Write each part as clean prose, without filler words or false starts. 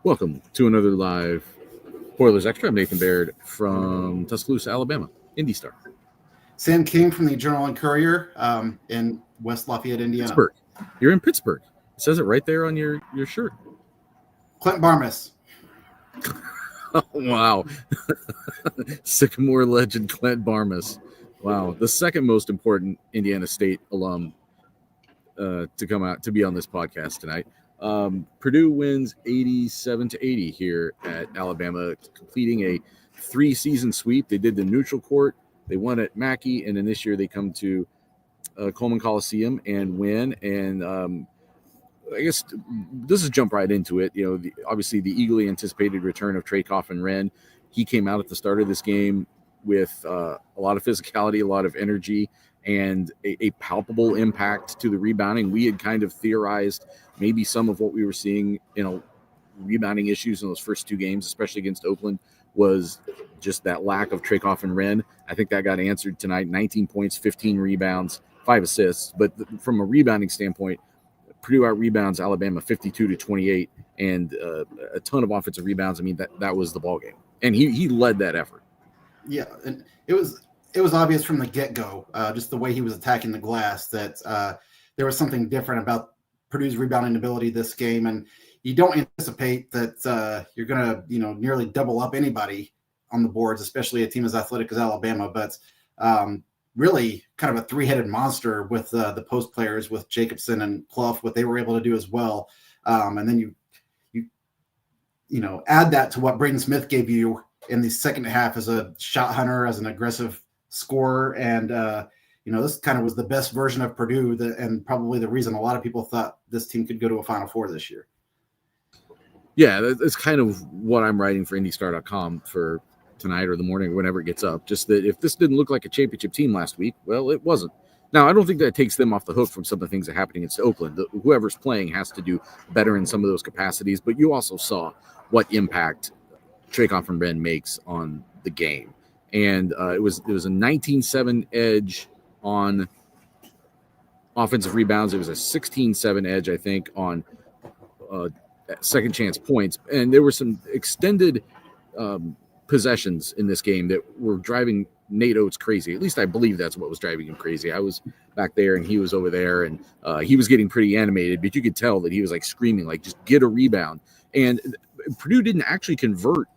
Welcome to another live Boilers Extra. I'm Nathan Baird from Tuscaloosa, Alabama, Indy Star. Sam King from the Journal and Courier in West Lafayette, Indiana. Pittsburgh. You're in Pittsburgh. It says it right there on your shirt. Clint Barmas. Oh, wow. Sycamore legend Clint Barmas. Wow. The second most important Indiana State alum to come out to be on this podcast tonight. Purdue wins 87-80 here at Alabama, completing a 3-season sweep. They did the neutral court. They won at Mackey, and then this year they come to Coleman Coliseum and win. And I guess this is jump right into it. You know, obviously the eagerly anticipated return of Trey Kaufman-Renn. He came out at the start of this game with a lot of physicality, a lot of energy, and a palpable impact to the rebounding. We had kind of theorized maybe some of what we were seeing, rebounding issues in those first two games, especially against Oakland, was just that lack of Trey Kaufman-Renn. I think that got answered tonight. 19 points, 15 rebounds, 5 assists. But from a rebounding standpoint, Purdue out-rebounds Alabama 52-28, and a ton of offensive rebounds. I mean, that was the ballgame. And he led that effort. Yeah, and it was obvious from the get-go, just the way he was attacking the glass, that there was something different about Purdue's rebounding ability this game. And you don't anticipate that you're going to, nearly double up anybody on the boards, especially a team as athletic as Alabama. But really kind of a three-headed monster with the post players, with Jacobson and Clough, what they were able to do as well. And then you add that to what Braden Smith gave you in the second half as a shot hunter, as an aggressive scorer. And, this kind of was the best version of Purdue, and probably the reason a lot of people thought this team could go to a Final Four this year. Yeah, that's kind of what I'm writing for IndyStar.com for tonight or the morning or whenever it gets up. Just that if this didn't look like a championship team last week, well, it wasn't. Now, I don't think that takes them off the hook from some of the things that happened against Oakland. Whoever's playing has to do better in some of those capacities, but you also saw what impact Trey Kaufman-Renn makes on the game. And it was a 19-7 edge on offensive rebounds. It was a 16-7 edge, I think, on second chance points. And there were some extended possessions in this game that were driving Nate Oates crazy. At least I believe that's what was driving him crazy. I was back there and he was over there, and he was getting pretty animated, but you could tell that he was like screaming, like, just get a rebound. And Purdue didn't actually convert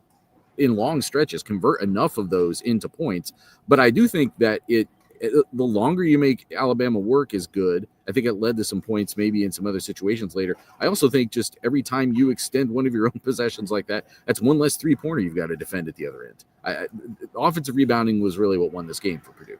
in long stretches, convert enough of those into points. But I do think that the longer you make Alabama work is good. I think it led to some points maybe in some other situations later. I also think just every time you extend one of your own possessions like that, that's one less three-pointer you've got to defend at the other end. Offensive rebounding was really what won this game for Purdue.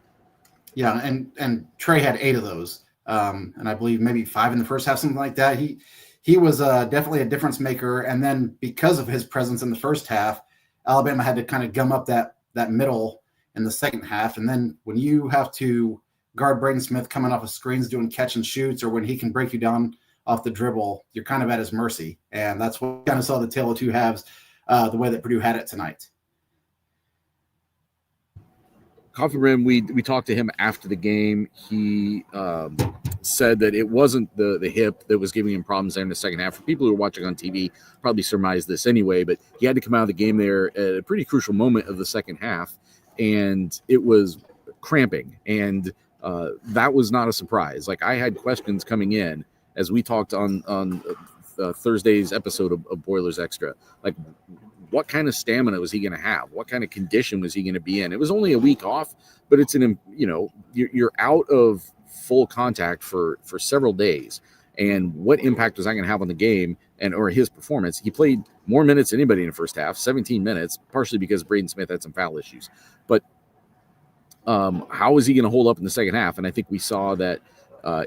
Yeah, and Trey had 8 of those, and I believe maybe 5 in the first half, something like that. He was definitely a difference maker, and then because of his presence in the first half, Alabama had to kind of gum up that middle in the second half. And then when you have to guard Braden Smith coming off of screens doing catch and shoots, or when he can break you down off the dribble, you're kind of at his mercy. And that's what we kind of saw the tale of two halves, the way that Purdue had it tonight. Kaufman-Renn, we talked to him after the game. He said that it wasn't the hip that was giving him problems there in the second half. For people who are watching on TV, probably surmised this anyway, but he had to come out of the game there at a pretty crucial moment of the second half, and it was cramping, and that was not a surprise. Like, I had questions coming in as we talked on Thursday's episode of Boilers Extra, like, what kind of stamina was he going to have? What kind of condition was he going to be in? It was only a week off, but it's you're out of full contact for several days. And what impact was that going to have on the game or his performance? He played more minutes than anybody in the first half, 17 minutes, partially because Braden Smith had some foul issues. But how was he going to hold up in the second half? And I think we saw that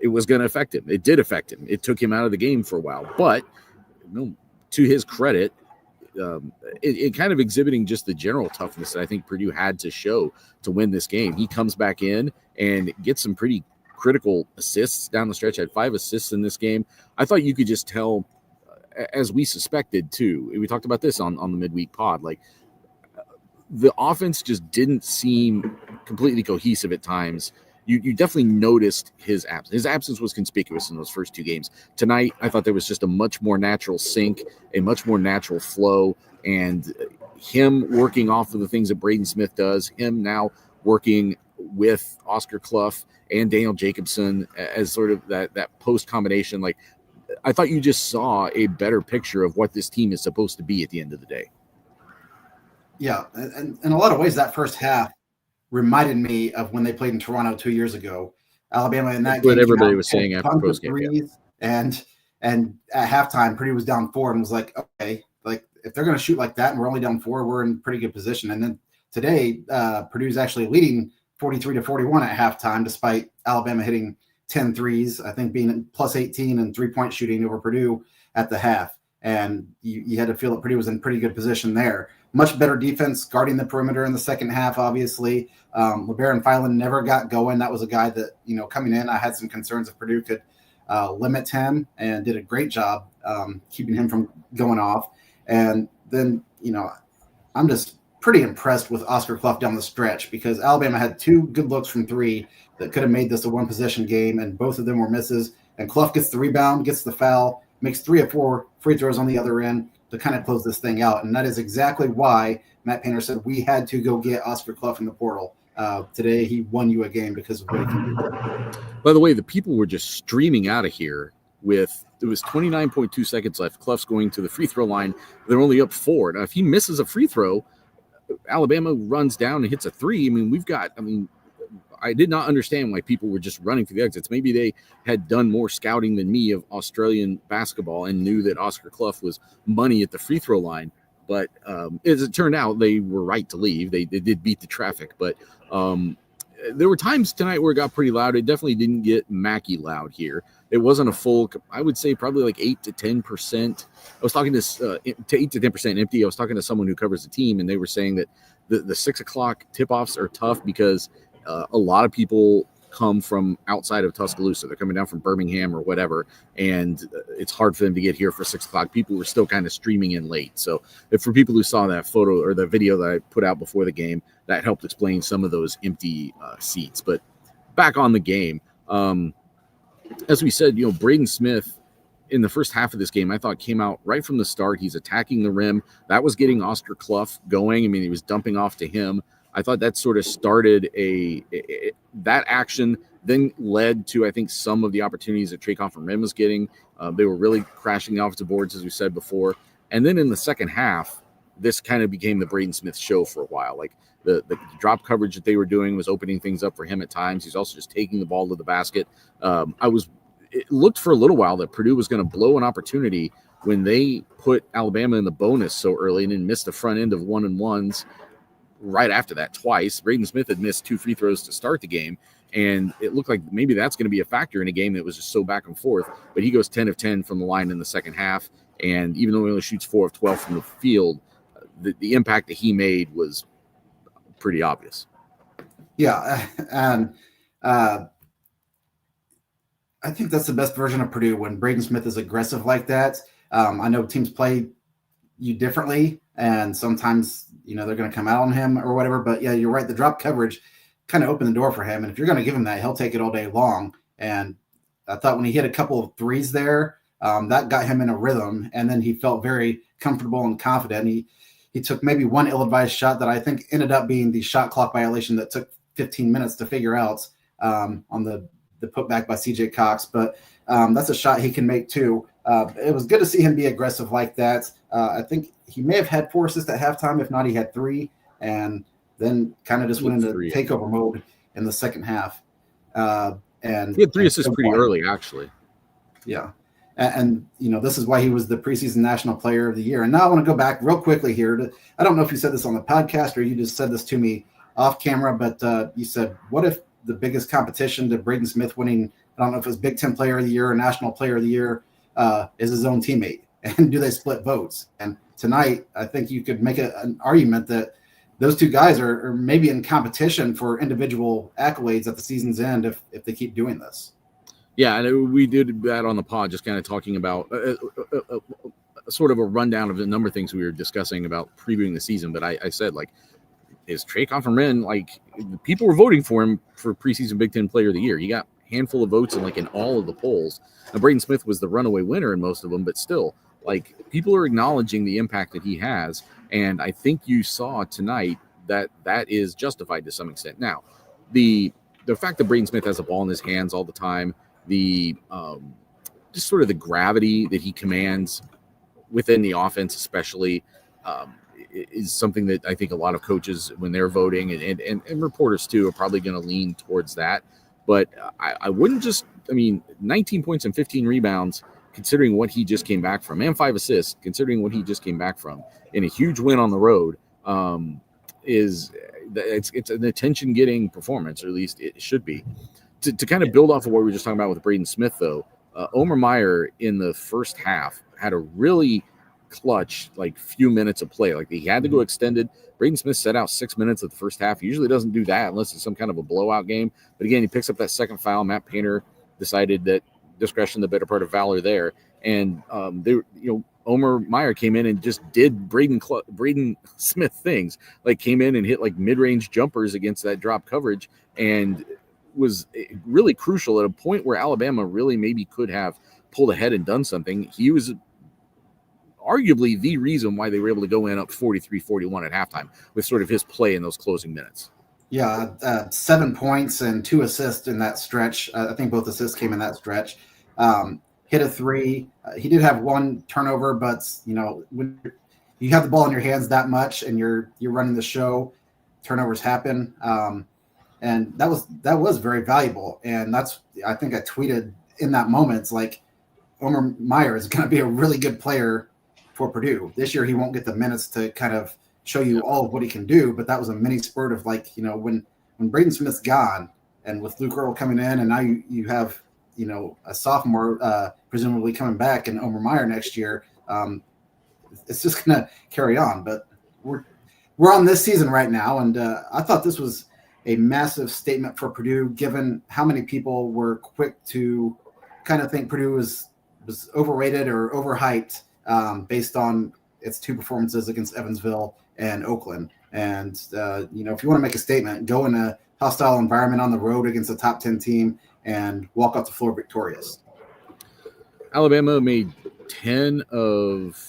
it was going to affect him. It did affect him. It took him out of the game for a while. But to his credit, it kind of exhibiting just the general toughness that I think Purdue had to show to win this game. He comes back in and gets some pretty critical assists down the stretch. Had 5 assists in this game. I thought you could just tell, as we suspected too. We talked about this on the midweek pod. Like, the offense just didn't seem completely cohesive at times. you definitely noticed his absence. His absence was conspicuous in those first two games. Tonight, I thought there was just a much more natural sync, a much more natural flow, and him working off of the things that Braden Smith does, him now working with Oscar Clough and Daniel Jacobson as sort of that post combination. Like, I thought you just saw a better picture of what this team is supposed to be at the end of the day. Yeah, and in a lot of ways, that first half reminded me of when they played in Toronto 2 years ago. Alabama in that game, what everybody was saying after post game, and at halftime, Purdue was down 4 and was like, okay, like if they're going to shoot like that and we're only down 4, we're in pretty good position. And then today, Purdue's actually leading 43-41 at halftime, despite Alabama hitting 10 threes, I think being plus 18 and 3-point shooting over Purdue at the half. And you had to feel that Purdue was in pretty good position there. Much better defense guarding the perimeter in the second half, obviously. LeBaron Filan never got going. That was a guy that, coming in, I had some concerns if Purdue could limit him, and did a great job keeping him from going off. And then, I'm just pretty impressed with Oscar Clough down the stretch, because Alabama had 2 good looks from 3 that could have made this a one-possession game, and both of them were misses. And Clough gets the rebound, gets the foul, makes 3 of 4 free throws on the other end to kind of close this thing out. And that is exactly why Matt Painter said we had to go get Oscar Clough in the portal. Today he won you a game because of what he can do. By the way, the people were just streaming out of here with, it was 29.2 seconds left. Clough's going to the free throw line. They're only up 4. Now, if he misses a free throw, Alabama runs down and hits a 3. I did not understand why people were just running through the exits. Maybe they had done more scouting than me of Australian basketball and knew that Oscar Clough was money at the free throw line. But as it turned out, they were right to leave. They did beat the traffic. But there were times tonight where it got pretty loud. It definitely didn't get Mackey loud here. It wasn't a full, I would say probably like 8 to 10%. I was talking to 8 to 10% empty. I was talking to someone who covers the team, and they were saying that the 6 o'clock tip-offs are tough because a lot of people come from outside of Tuscaloosa. They're coming down from Birmingham or whatever, and it's hard for them to get here for 6 o'clock. People were still kind of streaming in late. So if for people who saw that photo or the video that I put out before the game, that helped explain some of those empty seats. But back on the game, as we said, Braden Smith in the first half of this game, I thought came out right from the start. He's attacking the rim. That was getting Oscar Clough going. He was dumping off to him. I thought that sort of started that action, then led to, I think, some of the opportunities that Trey Kaufman-Renn was getting. They were really crashing the offensive boards, as we said before. And then in the second half, this kind of became the Braden Smith show for a while. Like the drop coverage that they were doing was opening things up for him at times. He's also just taking the ball to the basket. It looked for a little while that Purdue was going to blow an opportunity when they put Alabama in the bonus so early and then missed the front end of 1-and-1s. Right after that twice. Braden Smith had missed 2 free throws to start the game, and it looked like maybe that's going to be a factor in a game that was just so back and forth. But he goes 10 of 10 from the line in the second half, and even though he only shoots 4 of 12 from the field, the impact that he made was pretty obvious. Yeah, and I think that's the best version of Purdue, when Braden Smith is aggressive like that. I know teams play you differently, and sometimes they're going to come out on him or whatever. But yeah, you're right. The drop coverage kind of opened the door for him. And if you're going to give him that, he'll take it all day long. And I thought when he hit a couple of threes there, that got him in a rhythm. And then he felt very comfortable and confident. He took maybe one ill-advised shot that I think ended up being the shot clock violation that took 15 minutes to figure out on the putback by CJ Cox. But that's a shot he can make too. It was good to see him be aggressive like that. I think he may have had 4 assists at halftime. If not, he had 3, and then kind of just went into takeover mode in the second half. And he had 3 assists pretty early, actually. Yeah. And this is why he was the preseason National Player of the Year. And now I want to go back real quickly here. I don't know if you said this on the podcast or you just said this to me off camera, but you said, what if the biggest competition to Braden Smith winning, I don't know if it was Big Ten Player of the Year or National Player of the Year, is his own teammate? And do they split votes? And tonight, I think you could make an argument that those 2 guys are maybe in competition for individual accolades at the season's end if they keep doing this. Yeah, and we did that on the pod, just kind of talking about sort of a rundown of the number of things we were discussing about previewing the season. But I said, like, is Trey Kaufman-Renn. Like, people were voting for him for preseason Big Ten Player of the Year. He got a handful of votes in all of the polls. Now, Braden Smith was the runaway winner in most of them, but still, like, people are acknowledging the impact that he has. And I think you saw tonight that is justified to some extent. Now, the fact that Braden Smith has a ball in his hands all the time, the just sort of the gravity that he commands within the offense, especially, is something that I think a lot of coaches, when they're voting, and reporters too, are probably going to lean towards that. But I wouldn't just, 19 points and 15 rebounds, considering what he just came back from, and 5 assists, considering what he just came back from, in a huge win on the road, it's an attention-getting performance, or at least it should be. To kind of build off of what we were just talking about with Braden Smith, though, Omer Meyer in the first half had a really clutch few minutes of play. He had to go extended. Braden Smith set out 6 minutes of the first half. He usually doesn't do that unless it's some kind of a blowout game. But again, he picks up that second foul. Matt Painter decided that discretion, the better part of valor there. And Omer Meyer came in and just did Braden Smith things, came in and hit mid-range jumpers against that drop coverage, and was really crucial at a point where Alabama really maybe could have pulled ahead and done something. He was arguably the reason why they were able to go in up 43-41 at halftime with sort of his play in those closing minutes. Yeah, 7 points and 2 assists in that stretch. I think both assists came in that stretch. Hit a 3. He did have 1 turnover, but when you have the ball in your hands that much and you're running the show, turnovers happen. And that was very valuable. And I think I tweeted in that moment, it's like, Omer Meyer is going to be a really good player for Purdue. This year, he won't get the minutes to kind of show you all of what he can do, but that was a mini spurt of when Braden Smith's gone, and with Luke Earl coming in, and now you have a sophomore presumably coming back, and Omer Meyer next year. It's just going to carry on. But we're on this season right now, and I thought this was a massive statement for Purdue, given how many people were quick to kind of think Purdue was overrated or overhyped based on its 2 performances against Evansville and Oakland. And, if you want to make a statement, go in a hostile environment on the road against a top 10 team and walk off the floor victorious. Alabama made 10 of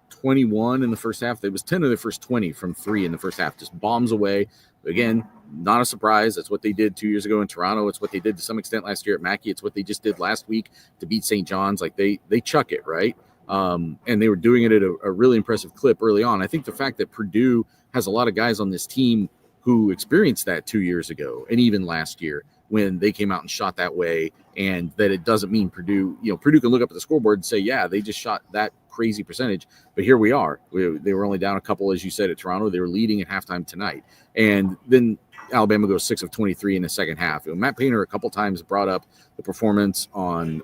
21 in the first half. It was 10 of their first 20 from 3 in the first half, just bombs away. Again, not a surprise. That's what they did 2 years ago in Toronto. It's what they did to some extent last year at Mackey. It's what they just did last week to beat St. John's. They chuck it, right? And they were doing it at a really impressive clip early on. I think the fact that Purdue has a lot of guys on this team who experienced that 2 years ago and even last year when they came out and shot that way, and that it doesn't mean Purdue can look up at the scoreboard and say, yeah, they just shot that crazy percentage. But here we are. They were only down a couple, as you said, at Toronto. They were leading at halftime tonight. And then Alabama goes 6 of 23 in the second half. Matt Painter a couple times brought up the performance on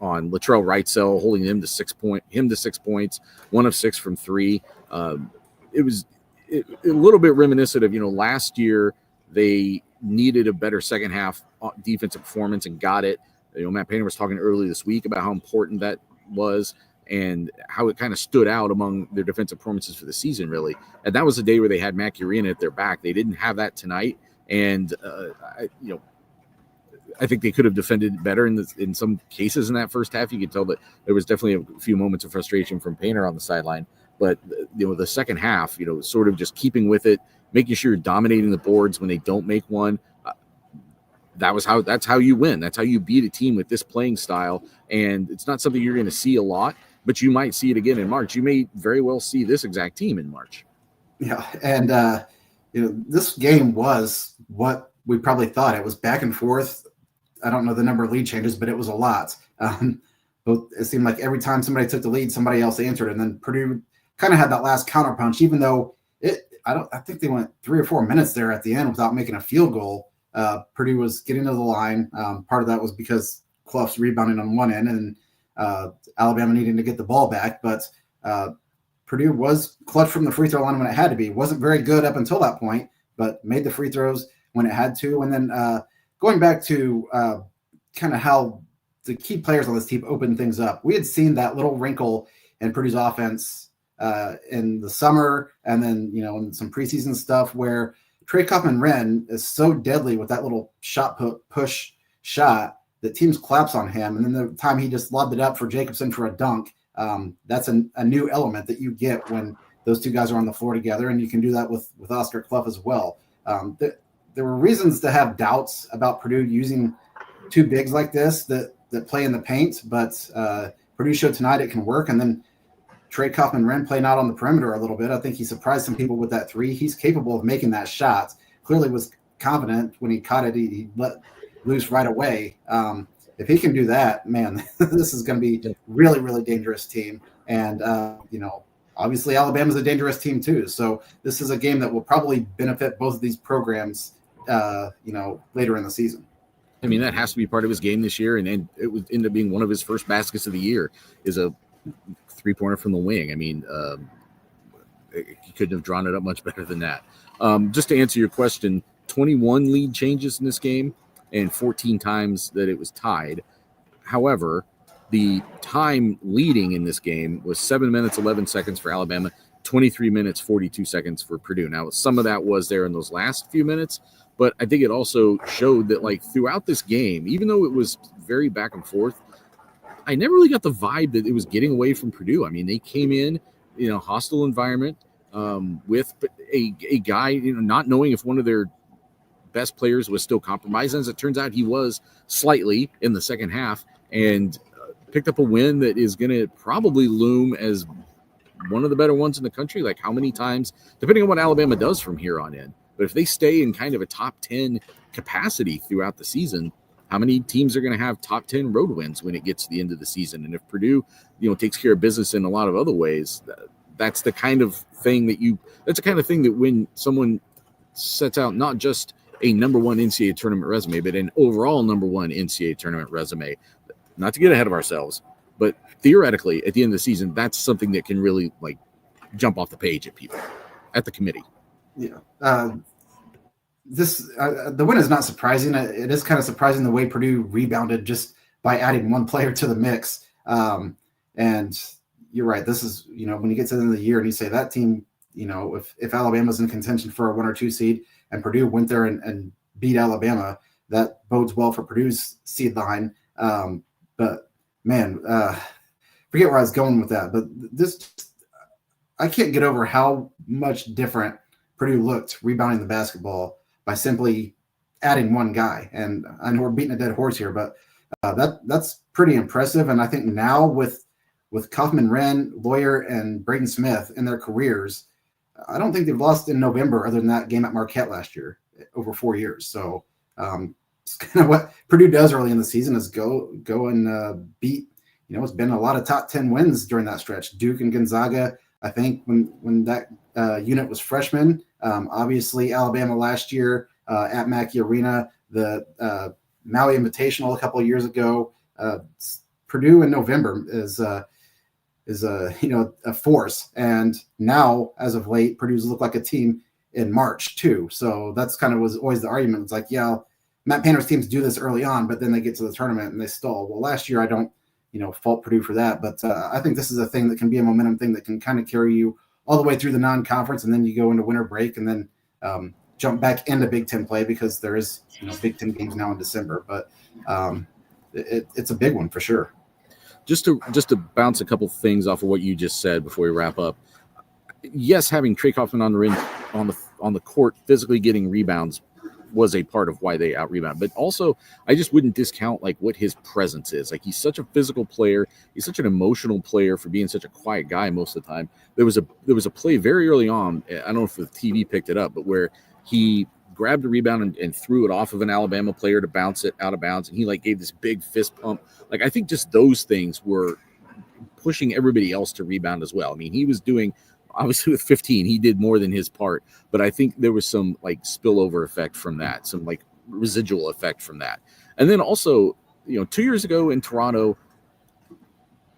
Latrell Wrightsell, holding him to 6 points, 1 of 6 from 3. It was a little bit reminiscent of, last year they needed a better second half defensive performance and got it. Matt Painter was talking earlier this week about how important that was and how it kind of stood out among their defensive performances for the season, really. And that was the day where they had Matt Urena at their back. They didn't have that tonight. And, I think they could have defended better in some cases in that first half. You could tell that there was definitely a few moments of frustration from Painter on the sideline. But, the second half, sort of just keeping with it, making sure you're dominating the boards when they don't make one. That's how you win. That's how you beat a team with this playing style. And it's not something you're going to see a lot, but you might see it again in March. You may very well see this exact team in March. Yeah. And, this game was what we probably thought. It was back and forth. I don't know the number of lead changes, but it was a lot. But it seemed like every time somebody took the lead, somebody else answered. And then Purdue kind of had that last counterpunch, even though I think they went 3 or 4 minutes there at the end without making a field goal. Purdue was getting to the line. Part of that was because Clough's rebounding on one end and Alabama needing to get the ball back. But Purdue was clutch from the free throw line when it had to be. Wasn't very good up until that point, but made the free throws when it had to. And then going back to kind of how the key players on this team opened things up, we had seen that little wrinkle in Purdue's offense in the summer, and then in some preseason stuff where Trey Kaufman-Renn is so deadly with that little shot push shot that teams collapse on him, and then the time he just lobbed it up for Jacobson for a dunk, that's a new element that you get when those two guys are on the floor together, and you can do that with Oscar Clough as well. There were reasons to have doubts about Purdue using two bigs like this that play in the paint, but Purdue showed tonight it can work. And then Trey Kaufman-Renn playing out on the perimeter a little bit. I think he surprised some people with that three. He's capable of making that shot. Clearly was confident when he caught it. He let loose right away. If he can do that, man, this is going to be a really, really dangerous team. And, obviously Alabama's a dangerous team too. So this is a game that will probably benefit both of these programs, later in the season. I mean, that has to be part of his game this year. And it would end up being one of his first baskets of the year is a 3-pointer from the wing. I mean, he couldn't have drawn it up much better than that. Just to answer your question, 21 lead changes in this game and 14 times that it was tied. However, the time leading in this game was 7 minutes, 11 seconds for Alabama, 23 minutes, 42 seconds for Purdue. Now, some of that was there in those last few minutes, but I think it also showed that, like, throughout this game, even though it was very back and forth, I never really got the vibe that it was getting away from Purdue. I mean, they came in, hostile environment with a guy, not knowing if one of their best players was still compromised. As it turns out, he was slightly in the second half, and picked up a win that is going to probably loom as one of the better ones in the country. Like, how many times, depending on what Alabama does from here on in, but if they stay in kind of a top 10 capacity throughout the season, how many teams are going to have top 10 road wins when it gets to the end of the season? And if Purdue, takes care of business in a lot of other ways, that's the kind of thing that when someone sets out not just a number one NCAA tournament resume, but an overall number one NCAA tournament resume, not to get ahead of ourselves, but theoretically at the end of the season, that's something that can really jump off the page at people, at the committee. Yeah. The win is not surprising. It is kind of surprising the way Purdue rebounded just by adding one player to the mix. And you're right. This is, when you get to the end of the year and you say that team, if Alabama's in contention for a 1 or 2 seed and Purdue went there and beat Alabama, that bodes well for Purdue's seed line. But man, forget where I was going with that. But I can't get over how much different Purdue looked rebounding the basketball by simply adding one guy. And I know we're beating a dead horse here, but that's pretty impressive. And I think now with Kaufman-Renn, Lawyer, and Braden Smith in their careers, I don't think they've lost in November other than that game at Marquette last year over 4 years. So it's kind of what Purdue does early in the season is go and beat, it's been a lot of top 10 wins during that stretch. Duke and Gonzaga, I think when that unit was freshmen, obviously Alabama last year at Mackey Arena, the Maui Invitational a couple of years ago, Purdue in November is a force. And now, as of late, Purdue's looked like a team in March too. So that's kind of was always the argument. It's like, yeah, Matt Painter's teams do this early on, but then they get to the tournament and they stall. Well, last year I don't, fault Purdue for that, but I think this is a thing that can be a momentum thing that can kind of carry you all the way through the non-conference, and then you go into winter break and then jump back into Big Ten play because there is, Big Ten games now in December. But it's a big one for sure. Just to bounce a couple things off of what you just said before we wrap up. Yes, having Trey Kaufman-Renn on the court, physically getting rebounds was a part of why they out-rebound. But also, I just wouldn't discount what his presence is. He's such a physical player. He's such an emotional player for being such a quiet guy most of the time. There was a play very early on, I don't know if the TV picked it up, but where he grabbed a rebound and threw it off of an Alabama player to bounce it out of bounds, and he gave this big fist pump. I think just those things were pushing everybody else to rebound as well. I mean, he was doing, obviously with 15, he did more than his part, but I think there was some spillover effect from that, some residual effect from that. And then also, 2 years ago in Toronto,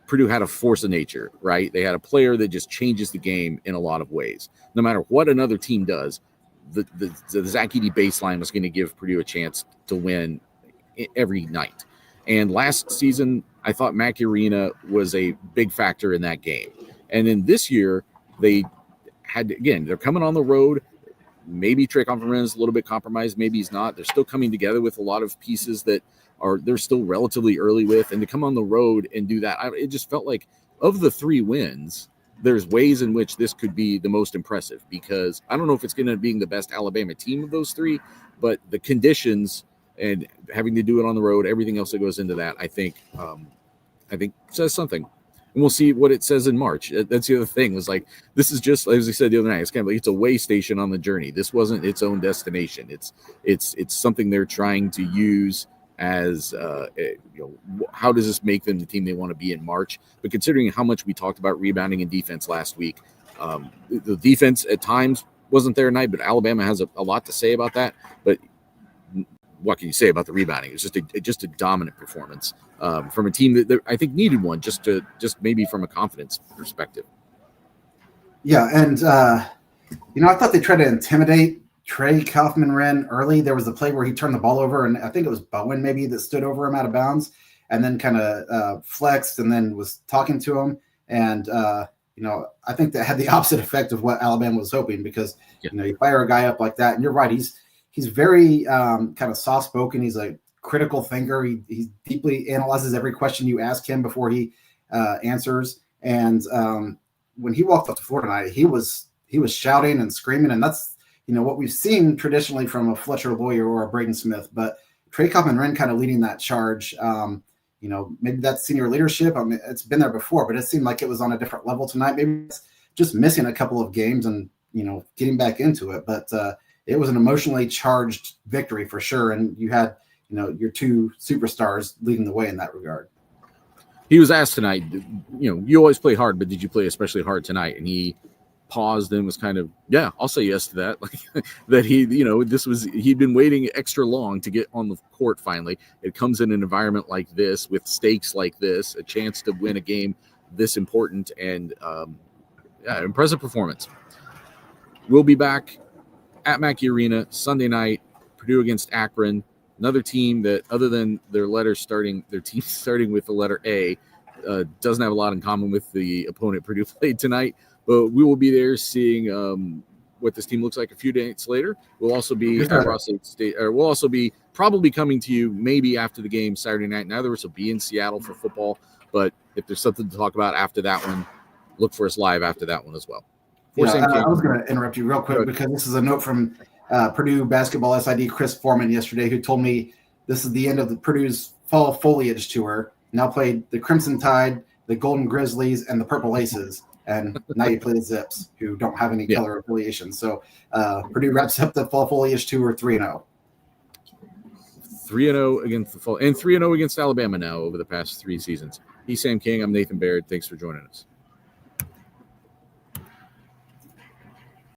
Purdue had a force of nature, right? They had a player that just changes the game in a lot of ways. No matter what another team does, the Zach Edey baseline was going to give Purdue a chance to win every night. And last season, I thought Mackey Arena was a big factor in that game. And then this year, they had, again, they're coming on the road. Maybe Trey Kaufman-Renn is a little bit compromised. Maybe he's not. They're still coming together with a lot of pieces that they're still relatively early with. And to come on the road and do that, it just felt like of the 3 wins, there's ways in which this could be the most impressive, because I don't know if it's going to be the best Alabama team of those 3, but the conditions and having to do it on the road, everything else that goes into that, I think says something. And we'll see what it says in March. That's the other thing, was like, this is just, as we said the other night, it's kind of like it's a way station on the journey. This wasn't its own destination. It's something they're trying to use as how does this make them the team they want to be in March? But considering how much we talked about rebounding and defense last week, the defense at times wasn't there tonight, but Alabama has a lot to say about that. But what can you say about the rebounding? It was just a dominant performance from a team that I think needed one, just maybe from a confidence perspective. Yeah, and I thought they tried to intimidate Trey Kaufman-Renn early. There was a play where he turned the ball over, and I think it was Bowen maybe that stood over him out of bounds, and then kind of flexed and then was talking to him. And I think that had the opposite effect of what Alabama was hoping, because you fire a guy up like that, and you're right, he's very kind of soft spoken. He's a critical thinker. He deeply analyzes every question you ask him before he answers. And when he walked up the floor tonight, he was shouting and screaming, and that's what we've seen traditionally from a Fletcher Lawyer or a Braden Smith. But Trey Kaufman-Renn kind of leading that charge. Maybe that's senior leadership. I mean, it's been there before, but it seemed like it was on a different level tonight. Maybe it's just missing a couple of games and getting back into it. But it was an emotionally charged victory for sure. And you had, your 2 superstars leading the way in that regard. He was asked tonight, you always play hard, but did you play especially hard tonight? And he paused and was kind of, yeah, I'll say yes to that. Like that he'd been waiting extra long to get on the court finally. It comes in an environment like this with stakes like this, a chance to win a game this important, and impressive performance. We'll be back at Mackey Arena Sunday night, Purdue against Akron, another team that, other than their team starting with the letter A, doesn't have a lot in common with the opponent Purdue played tonight. But we will be there seeing what this team looks like a few days later. We'll also be at Ross State, or we'll also be probably coming to you maybe after the game Saturday night. Neither of us will be in Seattle for football, but if there's something to talk about after that one, look for us live after that one as well. I was going to interrupt you real quick because this is a note from Purdue basketball SID Chris Foreman yesterday, who told me this is the end of the Purdue's fall foliage tour. Now played the Crimson Tide, the Golden Grizzlies, and the Purple Aces. And now you play the Zips, who don't have any color affiliation. So Purdue wraps up the fall foliage tour 3-0. 3-0 against the fall, and 3-0 against Alabama now over the past 3 seasons. He's Sam King. I'm Nathan Baird. Thanks for joining us.